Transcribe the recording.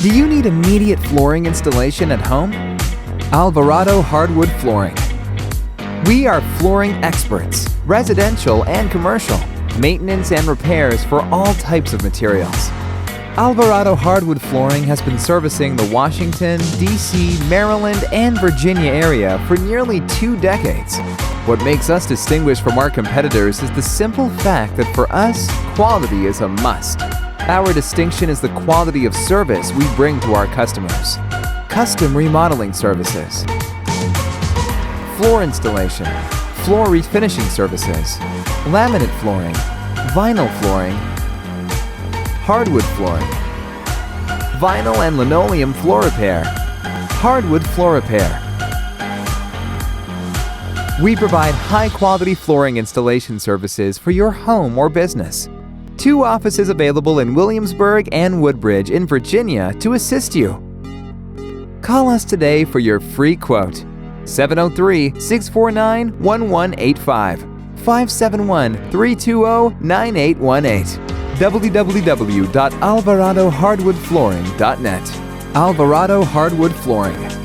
Do you need immediate flooring installation at home? Alvarado Hardwood Flooring. We are flooring experts, residential and commercial, maintenance and repairs for all types of materials. Alvarado Hardwood Flooring has been servicing the Washington, D.C., Maryland, and Virginia area for nearly 2 decades. What makes us distinguished from our competitors is the simple fact that for us, quality is a must. Our distinction is the quality of service we bring to our customers. Custom remodeling services, floor installation, floor refinishing services, laminate flooring, vinyl flooring, hardwood flooring, vinyl and linoleum floor repair, hardwood floor repair. We provide high-quality flooring installation services for your home or business. 2 offices available in Williamsburg and Woodbridge in Virginia to assist you. Call us today for your free quote. 703-649-1185, 571-320-9818. www.alvaradohardwoodflooring.net. Alvarado Hardwood Flooring.